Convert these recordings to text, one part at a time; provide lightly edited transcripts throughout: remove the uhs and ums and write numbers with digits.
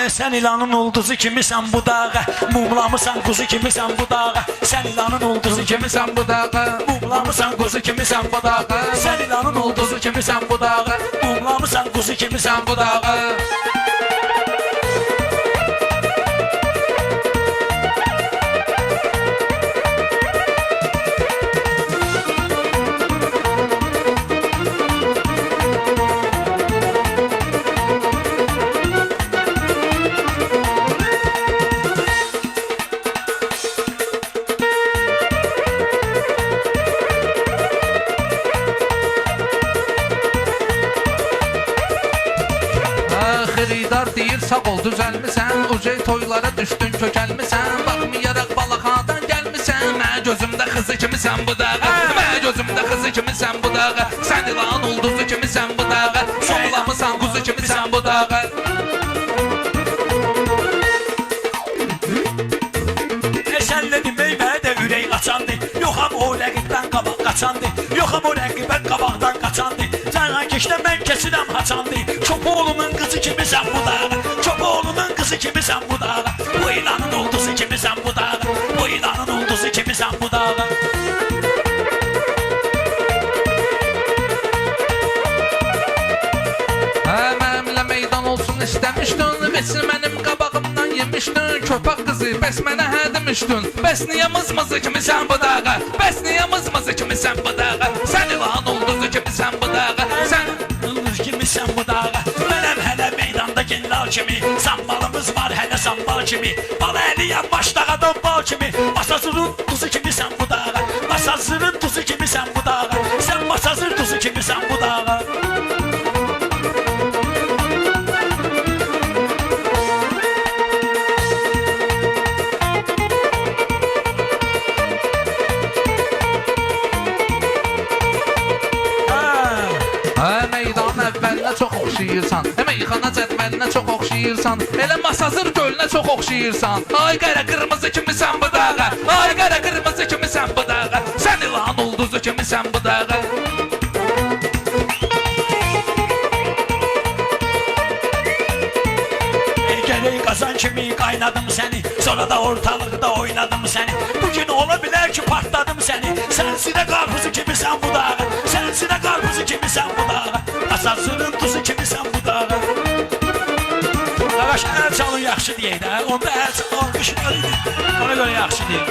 Sen ilanın ulduzu kimisən bu dağa, mumlamısan kuzu kimisən bu dağa. Sen ilanın ulduzu kimisən bu dağa, mumlamısan kuzu kimisən bu dağa. Sen ilanın ulduzu kimisən bu dağa, mumlamısan kuzu kimisən bu dağa. Xeridar deyir sağ ol düzəlmisən, ucay toylara düşdün kökəlmisən. Baxmayaraq balaxanadan gəlmisən, mənə gözümdə xızı kimisən bu dağa, mənə gözümdə xızı kimisən bu dağa. Sən ilan ulduzu kimisən bu dağa, somlamısan quzu kimisən bu dağa. Sənlə demək mənə də ürək qaçandı, yoxam o rəqibdən qabaq qaçandı, yoxam o rəqibən qabaqdan qaçandı. Cərhan keçdə mən keçirəm haçandı, Çopoğlu'nun qızı kimisən bu dağa, Çopoğlu'nun qızı kimisən bu dağa. Bu ilanın ulduzu kimisən bu dağa, bu ilanın ulduzu kimisən bu dağa. Mənimlə meydan olsun istəmişdin, besin mənim qabağımdan yemişdin. Köpək qızı, bəs mənə hə demişdin, bəs niyə mızmızı kimisən bu dağa, bəs niyə mızmızı kimisən bu dağa. Sən ilan ulduzu kimisən bu dağa, sən ulduzu kimisən bu dağa. Mənəm hələ meydanda genral kimi, sambalımız var hələ sambal kimi. Bala əliyəm başdağa dombal kimi, Masazırın tuzu kimisən bu dağa, Masazırın tuzu kimisən bu dağa. Sən Masazır tuzu kimisən bu dağa. Çox oxşayırsan, meyxana cədvəlinə çox oxşayırsan, elə Masazır gölünə çox oxşayırsan. Ay qara qırmızı kimisən bu dağa, ay qara qırmızı kimisən bu dağa. Sən ilan ulduzu kimisən bu dağa. Gərək qazan kimi qaynadım səni, sonra da ortalıqda oynadım səni. Bugün ola bilər ki partladım səni, sənsi də qarpuzu kimisən bu dağa, sənsi də qarpuzu kimisən bu dağa. Masazırın tuzu kimisən bu dağa. Qardaş, əl çalın yaxşı deyək də, onda əl çalın qışmalıdır, ona görə yaxşı deyək.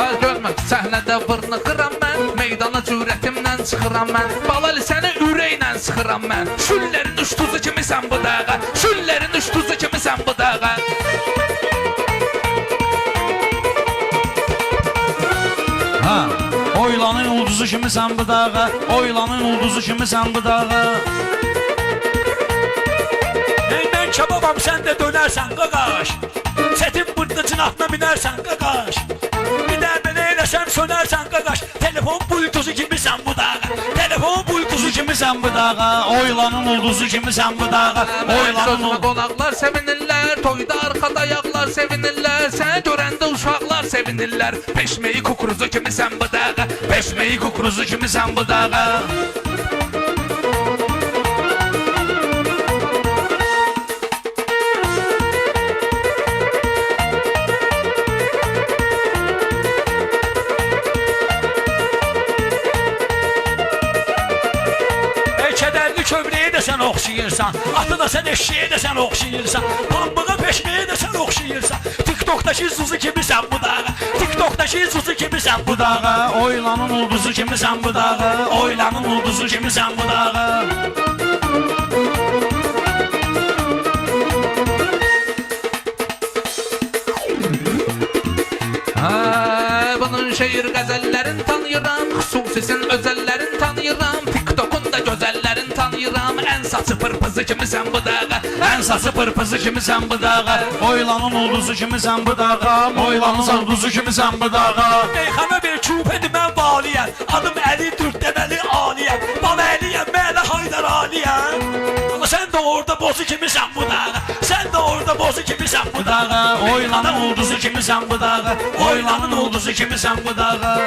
Ay görmə, səhnədə vırnıqıram mən, meydana cürətimlə çıxıram mən. Balali səni ürəklə sıxıram mən, şüllərin üç tuzu kimisən bu dağa, şüllərin üç tuzu kimisən bu dağa. Oylanın ulduzu kimisən bu dağa, oylanın ulduzu kimisən bu dağa. Mən kebabam, sən də dönərsən qaqaş, çətin bırdıcın atına minərsən qaqaş. Bir də belə eləsəm sönərsən qaqaş, telefon bultuzu kimisən bu dağa, telefon bultuzu kimisən bu dağa. Oylanın ulduzu kimisən bu dağa, oylanın ulduzu. Qonaqlar sevinirlər, toyda arxada yağlar sevinirlər, səni görəndə uşaqlar sevinirlər. Peşmeyi kukuruzu kimisən bu dağa, Peşmeyi kukuruzu kimisən bu dağa. Kədərli kövrəyə də sən oxşayırsan, atı da sən eşeğə də sən oxşayırsan, pambığa peşməyə də sən oxşayırsan. TikTok'daki Zuzu kimisən bu dağa, TikTok'daki Zuzu kimisən bu dağa. Oylanın ulduzu kimisən bu dağa, oylanın ulduzu kimisən bu dağa. Bunun şehir qəzəllərin tanıyıram, xüsusisin özəllərin tanıyıram, TikTok'un da gözəllərin tanıyıram. Ən saçı pırpızı kimisən bu dağa, Ən saçı pırpızı kimisən bu dağa, oylanın ulduzu kimisən bu dağa, oylanın ulduzu kimisən bu dağa. Meyxana bir küpədir mən valiyəm, adım Əli Dürd deməli aliyəm, bana əliyəm, mənə Haydar aliyəm. Ama sən də orada bozu kimisən bu dağa, sən də orada bozu kimisən bu dağa. Oylanın ulduzu kimisən bu dağa, oylanın ulduzu kimisən bu dağa.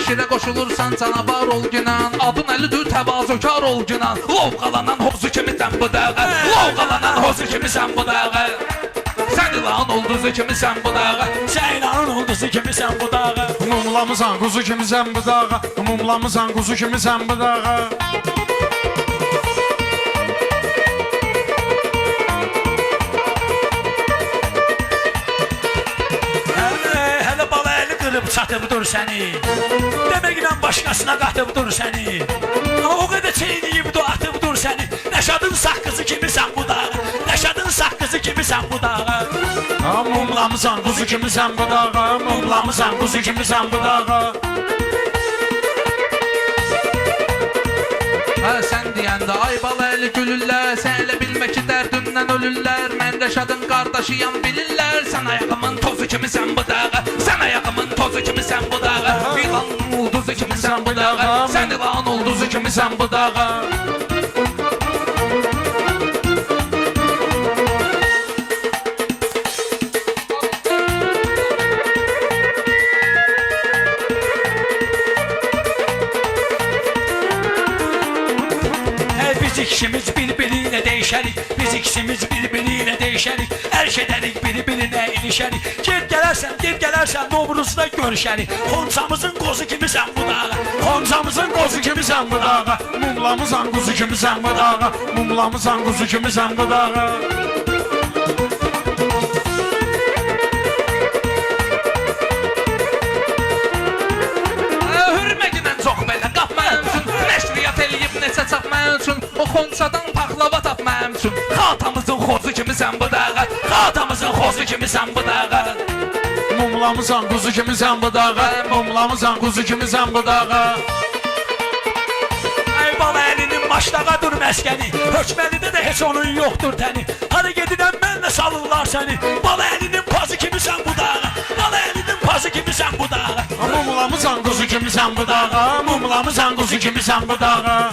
şirə qoşulursan canavar ol günan. Adın əlidir təvazökar ol günan. Lovqalanan hozu kimisən bu dağa. Lovqalanan hozu kimisən bu dağa. Sən ilan ulduzu kimisən bu dağa. Sən ilanın ulduzu kimisən bu dağa. Mumlamısan kuzu kimisən bu dağa. Mumlamısan kuzu kimisən bu dağa. Hələ bala əli qırıb çatıbdır səni. Deməklə başqasına qatıbdır səni. Amma o qədər çeyniyibdir, atıbdır səni. Nəşadın saqqızı kimisən bu dağa. Nəşadın saqqızı kimisən bu dağa. Mumlamısan kuzu kimisən bu dağa. Mumlamısan kuzu kimisən bu dağa. Sən deyəndə ay bala əli gülürlər. Sən elə bilmə ki dərdindən ölürlər. Mən Rəşadın qardaşıyam bilirlər. Sən ayağımın tozu kimisən bu dağa. Sən ayağımın tozu kimisən bu dağa. İlan ulduzu kimisən bu dağa. Sən ilan ulduzu kimisən bu dağa. Biz ikimiz bir-biriyle değişerik. Biz ikimiz bir-biriyle değişerik. Erk ederik bir-birine ilişerik. Gel gelersen Novruz'da görüşerik. Xoncamızın qozu kimisən bu dağa. Xoncamızın qozu kimisən bu dağa. Mumlamısan kuzu kimisən bu dağa. Mumlamısan kuzu kimisən bu dağa. Hürməgindən çox belə qap mənim üçün. Nəşriyyat eləyib neçə çap mənim üçün. O xonçadan paxlava tap mənim üçün. Xatamızın xozu kimisən bu dağa. Xatamızın xozu kimisən bu dağa. Mumlamısan kuzu kimisən bu dağa. Mumlamısan kuzu kimisən bu dağa. Ay bala əlinin maşlağa dur məskəni. Hökməlidə də heç onun yoxdur təni. Hadi gedirəm mənlə salırlar səni. Bala əlinin pazı kimisən bu dağa. Bala əlinin pazı kimisən bu dağa. Mumlamısan kuzu kimisən bu dağa. Mumlamısan kuzu kimisən bu dağa.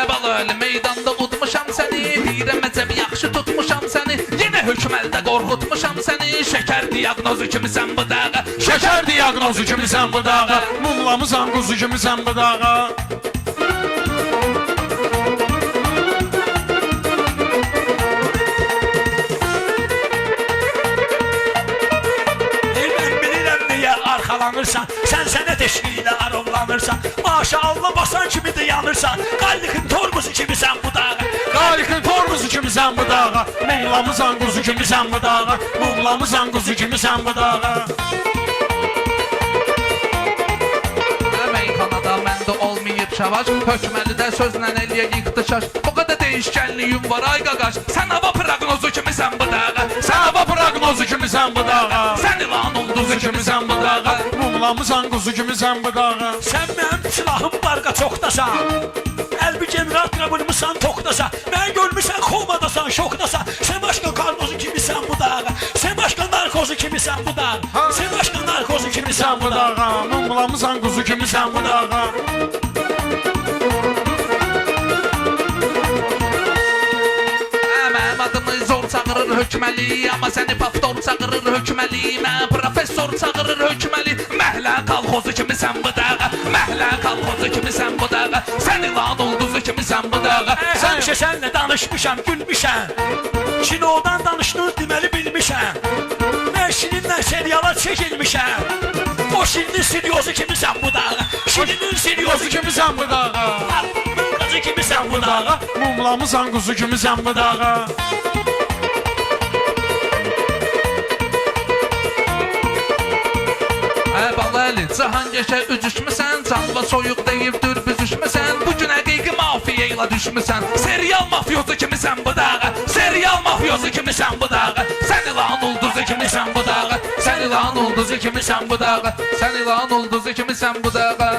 Bala əli meydanda udmuşam səni. Deyirəm əcəb yaxşı tutmuşam səni. Yenə hökməldə qorxutmuşam səni. Şəkər diaqnozu kimisən bu dağa. Şəkər diaqnozu kimisən bu dağa. Mumlamısan kuzu kimisən bu dağa. Mən bilirəm niyə arxalanırsan. Sən sənət eşqi ilə arovlanırsan. Maşallah basan kimi də yanırsan. Qallıqın tormuzu kimisən bu dağa. Qarıqın tormuzu kimisən bu dağa. Mumlamısan kuzu kimisən bu dağa. Mumlamısan kuzu kimisən bu dağa. Meyxanada məndə olmayıb şavaş. Hökməlidə sözlə eləyək iqtişaş. O qədər değişkənliyim var ay qaqaş. Sən hava proqnozu kimisən bu dağa. Sən hava proqnozu kimisən bu dağa. Sən ilan ulduzu kimisən bu dağa. Mumlamısan kuzu kimisən bu dağa. Sən mənim silahım barqa çoxdasan. Əlbi generator vurmusan toxdasan. Mən görmüsən komadasan, şokdasan. Sən başqa karnozu kimisən bu dağa. Sən başqa narkozu kimisən bu dağa. Sən başqa narkozu kimisən bu dağa. Mumlamısan kuzu kimisən bu dağa. Mənim adımı zor çağırır hökməli. Amma səni paftor çağırır hökməli. Mən professor çağırır hökməli. Məhlə kalxozu kimisən bu dağa. Məhlə kalxozu kimisən bu dağa. Sən ilan ulduzu kimisən bu dağa. Həmişə sənlə danışmışam, gülmüşəm. Kinodan danışdınız deməli bilmişəm. Mən şirinlə seriala çəkilmişəm. O şirinin seryozu kimisən bu dağa. Şirinin seryozu Kimisən bu dağa. Qızı kimisən bu dağa. Mumlamısan kuzu kimisən bu dağa. Bala əli Cahangəşə üzüşmüsən. Canva soyuq deyibdir büzüşmüsən. Bugün həqiqi mafiya ilə düşmüsən. Serial mafyozu kimisən bu dağa. Serial mafyozu kimisən bu dağa. Sən ilan ulduzu kimisən bu dağa. Sən ilan ulduzu kimisən bu dağa. Sən ilan ulduzu kimisən bu dağa.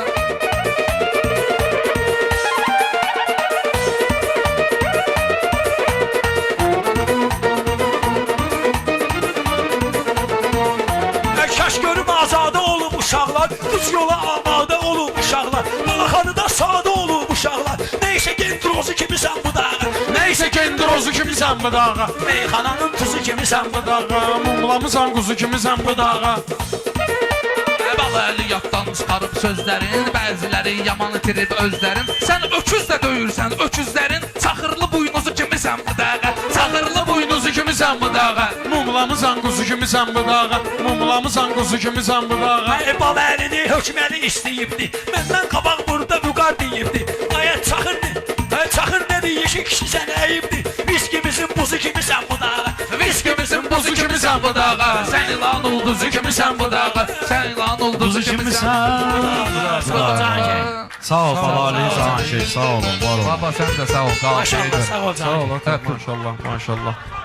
uşaqlar, düz yola amadə olub uşaqlar, Malaxanıda sadə olub uşaqlar. Neysə gendrozu kimisən bu dağa, Neyse kendrozu kimisən kimisən bu dağa? Meyxananın tuzu kimisən bu dağa? Mumlamısan quzu kimisən bu dağa? Əbəli yaddan çıxarıb sözlərin, bəziləri yaman itirib özlərin. Sən öküz də döyürsən, öküzlərin çaxırlı buynuzu kimisən bu dağa? Çaxırlı buynuzu kimisən bu dağa? Mumlamısan quzu kimisən bu dağa? Mumlamısan quzu kimisən bu dağa? Baba əlini hökməli istəyibdi. Məndən qabaq burada vüqar deyibdi. Aya çaxırdı. Çaxır dedi yeşil kişi sən əyibdi. Viskimizin buzu kimisən bu dağa? Viskimizin buzu kimisən bu dağa? Sən ilan ulduzu kimisən bu dağa? Sən ilan ulduzu kimisən bu dağa? Sağ ol Falali Cahan şey, sağ olun, var olun. Baba sən də sağ ol. Maşallah sağ ol canım. Maşallah, maşallah.